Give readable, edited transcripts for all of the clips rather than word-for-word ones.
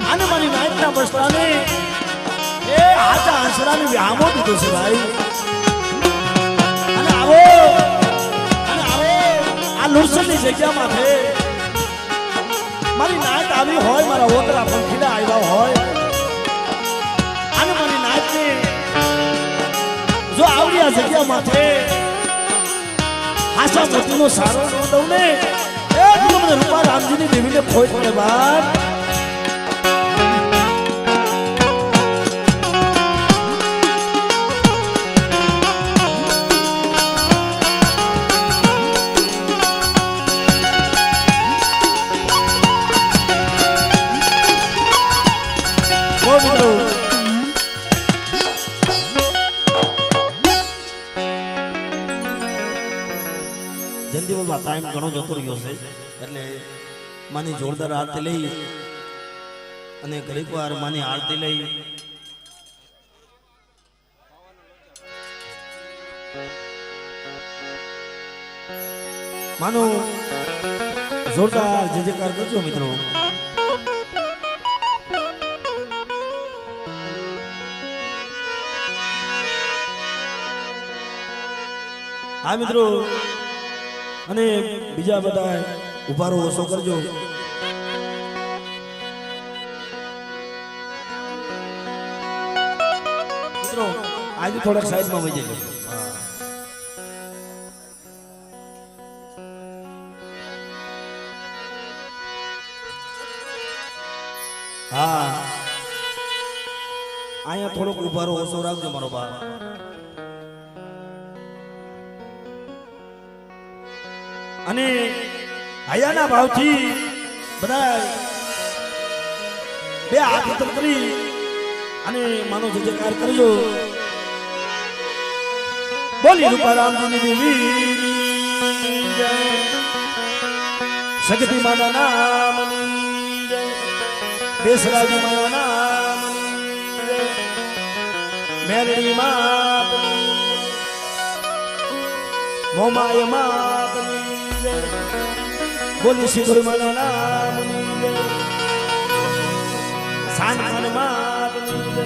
આને મારી નાઈટના બસલાને એ આજા આંસરાને વ્યામો દીધો છે ભાઈ. અને આવો આ લુરસની જગ્યામાં છે મારી નાઈટ આવી હોય, મારા ઓતરા પંખીડા આવ્યા હોય અને મારી નાઈટને જો આવડી આ જગ્યામાં છે આશા મોતીનો સારો ન દઉં ને એ મને રૂપા રામજીની દેવીને ખોટ પડે બાપ. જલ્દીમાં ટાઈમ ઘણો જતો રહ્યો છે એટલે માની જોરદાર આરતી લઈ અને ઘડીક વાર માની આરતી લઈ માનો જોરદાર જય જયકાર કરજો મિત્રો. હા મિત્રો અને બીજા બધા ઉભારો ઓછો કરજો. મિત્રો આજે થોડાક સાઈડમાં વહી જજો. હા અહીંયા થોડોક ઉભારો ઓછો રાખજો મારો બા. અને હયાના ભાવથી બધા બે હાથ ઉત્તર કરી અને માનો જય જયકાર કરજો. બોલી રૂપા રામજીની દેવી જય, શક્તિ માના નામની જય, દેશરાજી માના નામની જય, મેરડી માતની મોમાય માતની બોલી સિંધુર માના નામની સાનમાન માતની જય.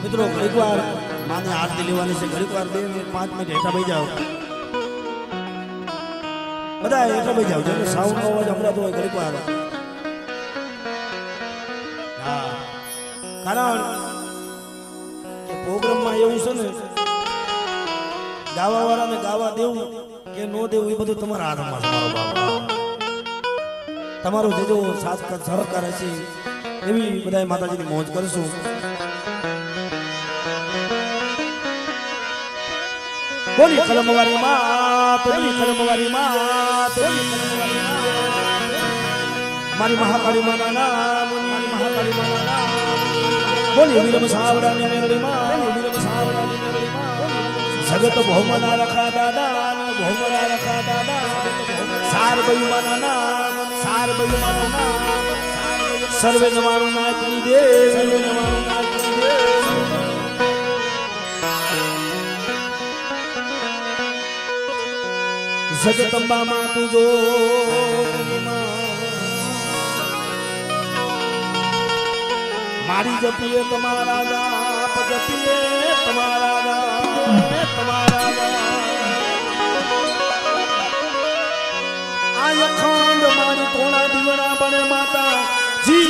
મિત્રો ઘડીક વાર માને આરતી લેવાની છે, ઘડીક વાર 2 મિનિટ 5 મિનિટ હેઠા બેસી જાઓ. બધા હેઠા બેસી જાઓ જેને સાઉન્ડ નો અવાજ સંભળાતો હોય ઘડીક વાર. હા કારણ કે પ્રોગ્રામમાં એવું છે ને ગાવા વાળાને ગાવા દેવું કે નો દેવું એ બધું તમારા હાથમાં છે મારો બાબા. તમારો જે જો સાથ સહકાર હશે એવી બધા માતાજીની મોજ કરશું. બોલી કલમવારી માત, બોલી કલમવારી માત, મારી મહાકાળી માના નામ, મારી મહાકાળી માના નામ. બોલી વિરમ સાવડાની મેરડી માં, વિરમ સાવડાની મેરડી માં. જગત ભૌમના રખા દાદા, ભૌમના રખા દાદા. સાર બયુમાના નામ, સાર બયુમાના નામ. સર્વે નમારું નાચની દે, સર્વે નમારું નાચની દે. જગતંબા માં તું જો મારી જપીએ તમારા જાપ, જપીએ તમારા જાપ, તમારા જાપ. આ અખંડ મારી કોણા દીવડા બને માતા જી.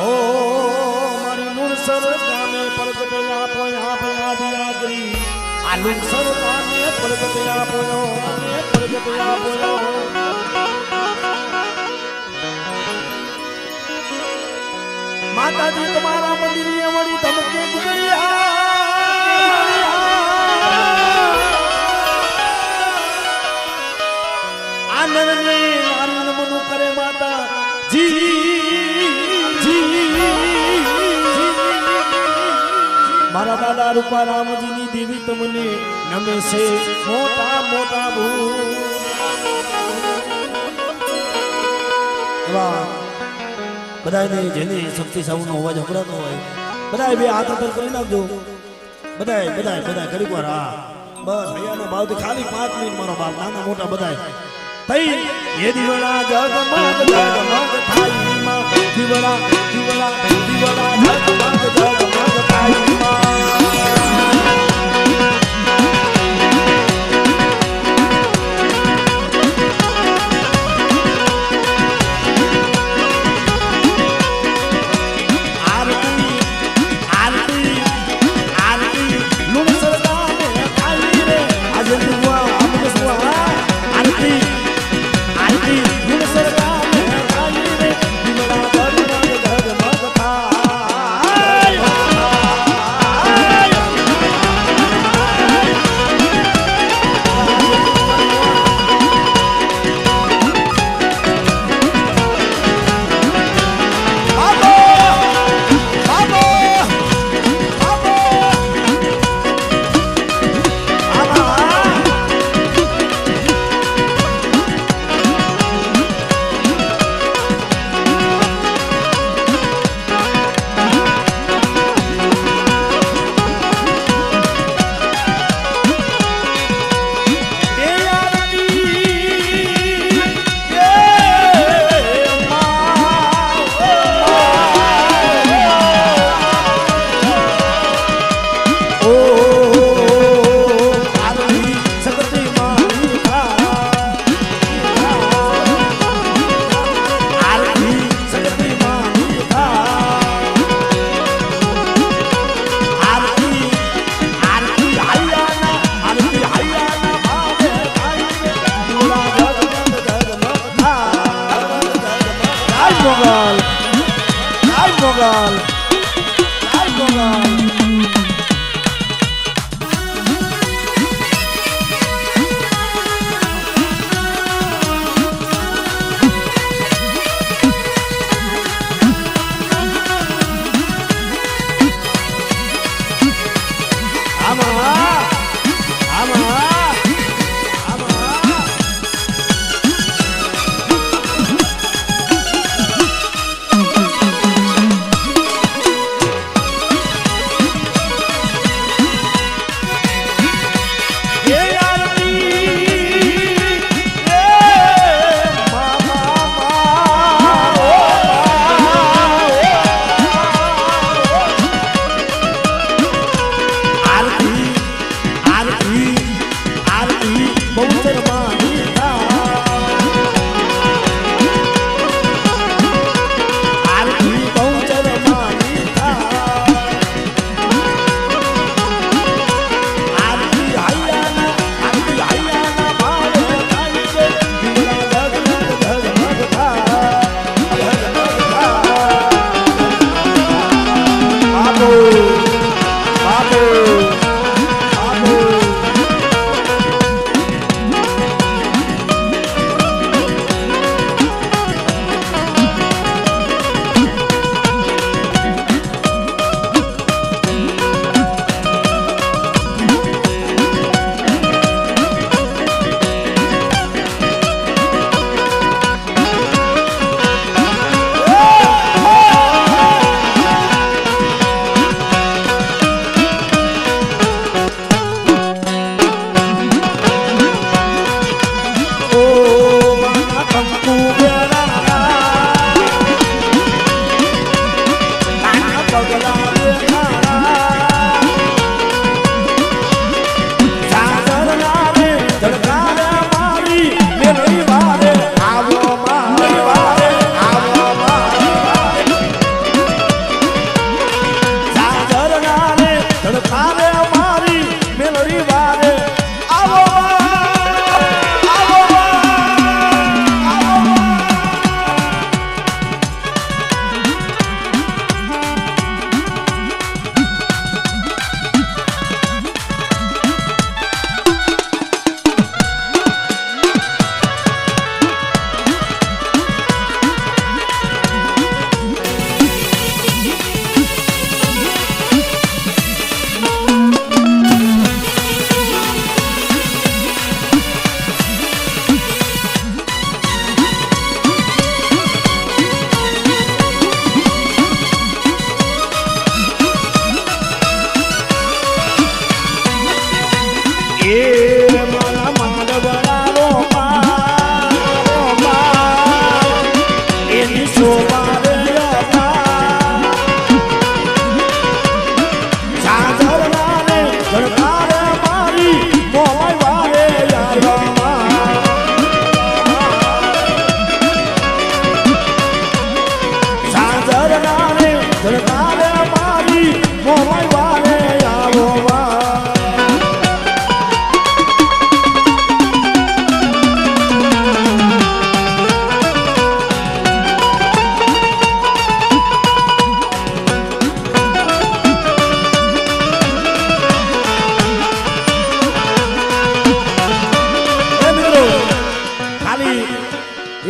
ઓ મારી નુરસર ગામે પરગટયા પોયા ભયા દિયાગરી. આ નુરસર ગામે પરગટયા પોયો, પરગટયા પોયો. માતાજી તમારા મંદિરની વળી ધમકે ગુગળિયા. આનંદને આનંદ મનું કરે માતા જી. મારા દાદા રૂપા રામજીની દેવી તમને નમે છે મોટા મોટા ભૂ. બધાને જેને શક્તિ સાઉન્ડનો અવાજ સંભળાતો હોય બધા બે હાથ અંદર કરી નાખજો. બધા ઘડીક વાર. હા બસ હૈયાના ભાવથી ખાલી 5 મિનિટ મારો બાપ નાના મોટા બધાય તઈ એ દીવડા જગમગ જગમગ થાય માં દીવડા દીવડા દીવડા જગમગ જગમગ થાય માં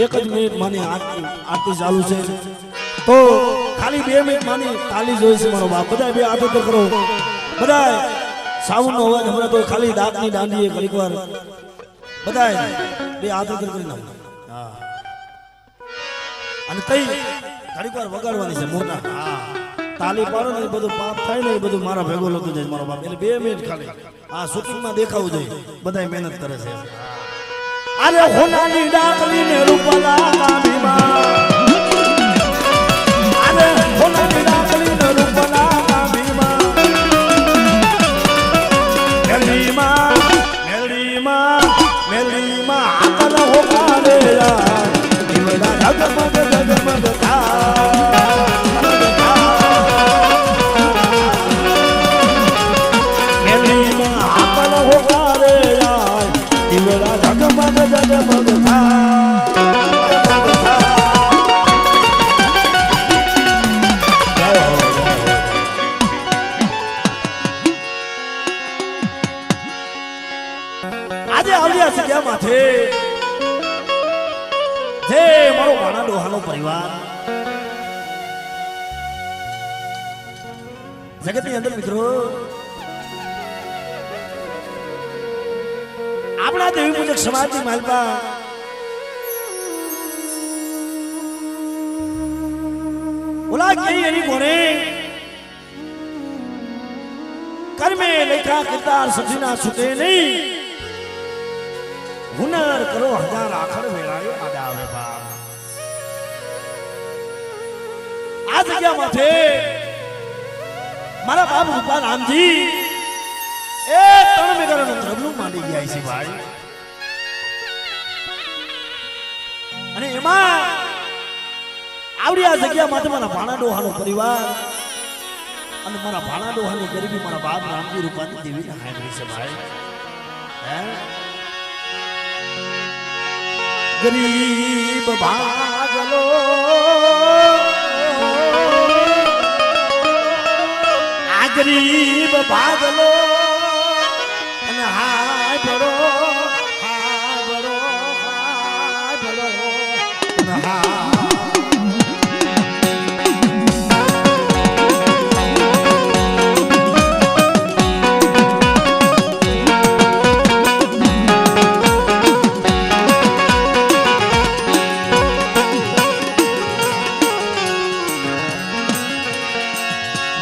એક જ મિનિટ માની આરતી ચાલુ છે તો ખાલી 2 મિનિટ માની તાલી જોઈ છે મારો બાપ બધા બે હાથ કરો બધા સાઉન્ડ નો અવાજ હમણાં તો ખાલી દાંતની દાંડીએ ઘડીક વાર બધા બે હાથ કરી નાખો હા અને તઈ ઘડીક વાર વગાડવાની છે મોટા હા તાલી પાડો ને બધું પાપ થાય ને એ બધું મારા ભેગો લતું જાય મારો બાપ એટલે 2 મિનિટ ખાલી આ શૂટિંગમાં દેખાવું જોઈએ બધા મહેનત કરે છે અરે હોનાની ડાકલી ને રૂપલા કામીમાં અરે હોનાની ડાકલી ને રૂપલા કામીમાં મેલીમાં આકલ હોકારે યાર દીવડા જગમગ જગમગ મેલીમાં આકલ હોકારે યાર દીવડા જગમગ જગમગ આજે આવ્યા છે ક્યાં માથે જે મારો ભાણા ડોહાનો પરિવાર જગતની અંદર મિત્રો આપણા દેવી પૂજક સમાજની માલપા ઓલા કઈ એની કોણે કર્મે લેખા કિરદાર સજીના છૂટે નહીં હુનર કરો 1000 આખર વેળાએ આડા આવે બાપ આ જગ્યા માથે મારા બાપ રૂપા રામજી એ 3 મેઘાનું દ્રવ્યું માંડી ગયા છે ભાઈ અને એમાં આવડી આ જગ્યા માથે મારા ભાણા ડોહાનો પરિવાર અને મારા ભાણા ડોહાની ગરીબી મારા બાપ રામજી રૂપાની દેવીને હાજરી છે ભાઈ હે ગરીબ ભાગલો આ ગરીબ ભાગલો અને હાય ભરો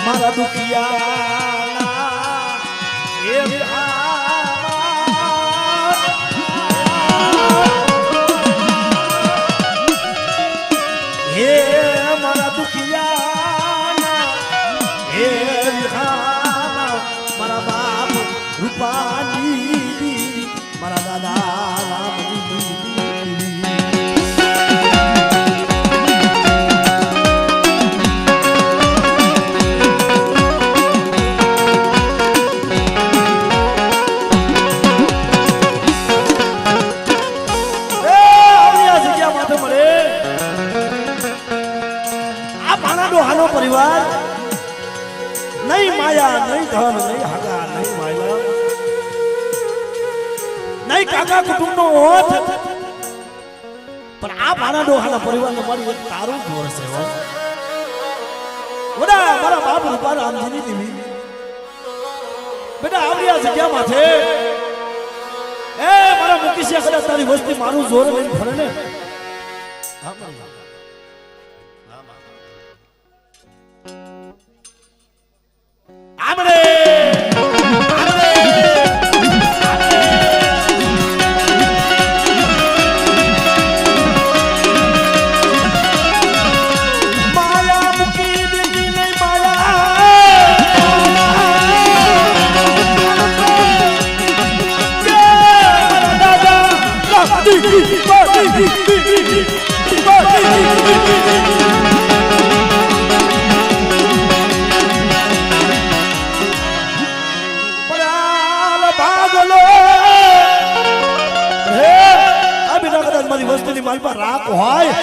મારા દુખિયા એ હે મારા દુખિયા હે મારા બાપ રૂપાની મારા દાદા રામજી ડોહાનો પરિવાર નહીં માયા નહીં ધન નહીં હાગા નહીં માયલા નહીં કાકા કુટુંબનો હોત પણ આ ભાણા ડોહાના પરિવારને મારી એક તારું જોર છે હો વડા મારા બાપ રૂપા રામજીની દેવી બેટા આવી આ જગ્યા માથે એ મારા મુકીસિયા કદાચ તારી વસ્તી મારું જોર લઈને ફરે ને હા મારી રાખ હોય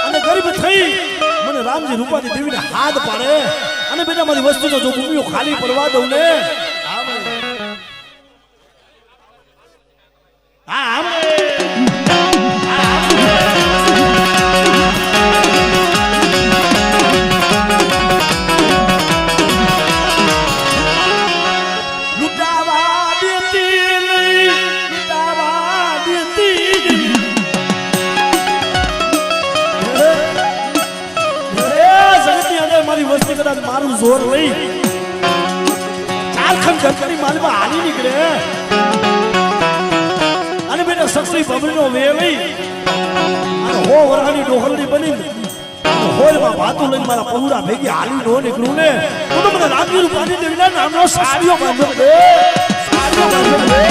અને ગરીબ થઈ મને રામજી રૂપાની દેવીને હાથ પાડે અને બેટા મારી વસ્તુનો જો ભૂમિઓ ખાલી પડવા દઉં ને હા જોર લઈ ચારખંડ જંતરી માલમાં હાલી નીકળે અને બેટા સસરી બબડીનો વે લઈ અને હો વરાની ડોહલની બની હોલમાં ભાતું લઈને મારા પહુરા ભેગી હાલી નો નીકળું ને તો મને રાગી રૂપાની દેવીના નામનો સાડીઓ બાંધ્યો દે સાડીઓ બાંધ્યો દે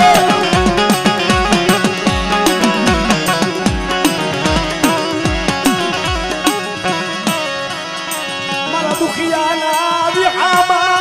મારા દુખિયાના વિહામા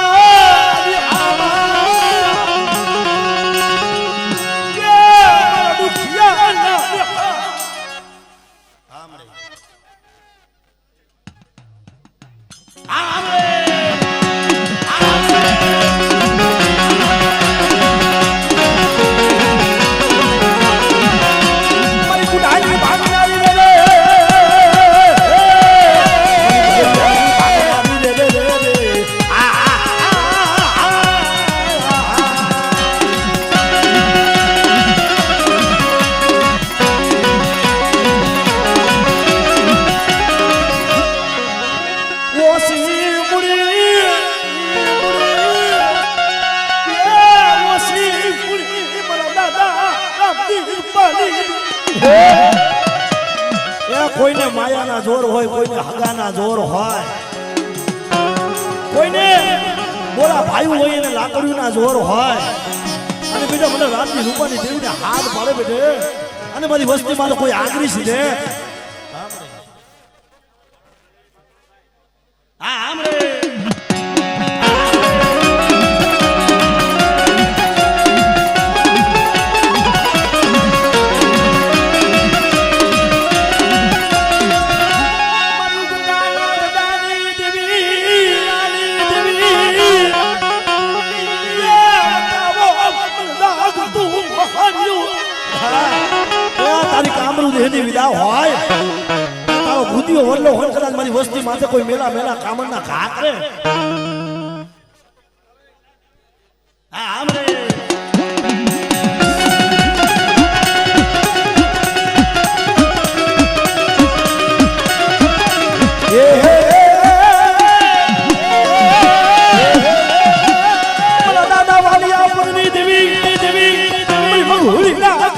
કોઈને માયાના જોર હોય કોઈને હગાના જોર હોય કોઈને બોલા ભાઈ હોય અને લાકડીના જોર હોય અને બેટા મને રાતની રૂપાની દેવીને હાથ પાડે બેટે અને મારી વસ્તીમાં કોઈ આંગળી સીધે હા આમરે ની વિદા હોય તારો ભૂતિયો વલ્લો હોય કદાચ મારી વસ્તી માથે કોઈ મેલા મેલા કામણના ઘા કરે હા આમરે દાદા વાલિયા પરની દેવી દેવી મારી મગુરી ના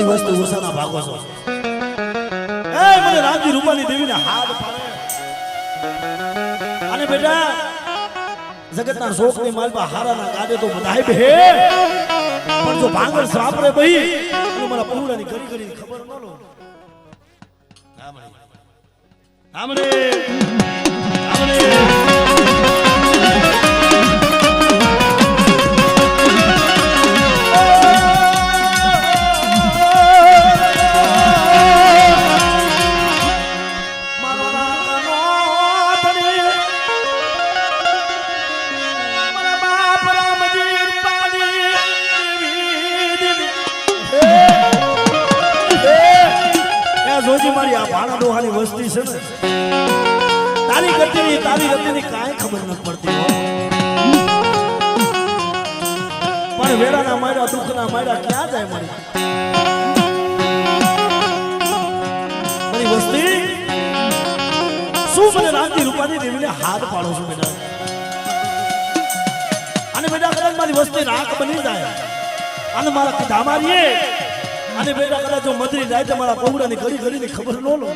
વસ્તુ ઉષાના ભાગો છો એ મને રામજી રૂપાની દેવીને હાથ પાડે અને બેટા જગતના શોકની માલમાં હારાના ગાડે તો બધાય બે પણ જો ભાંગર સાપરે બહી તો મારા પૂરાની કરી કરી ખબર ન લો આમરે આમરે મારી આ ભાણા ડોહાની વસ્તી છે ને તારી ગતિની કાંઈ ખબર નથી પડતી પણ વેરાના માર્યા દુઃખના માર્યા ક્યાં જાય મારી વસ્તી શું મને રામજી રૂપાની દેવીને હાથ પાડો છું બેટા અને બેટા કદાચ મારી વસ્તી રાખ બની જાય અને મારા કીધા મારીએ અને બેટા કદાચ જો મદરી જાય તો મારા પૌરાની ઘડી ઘડીની ખબર ન લો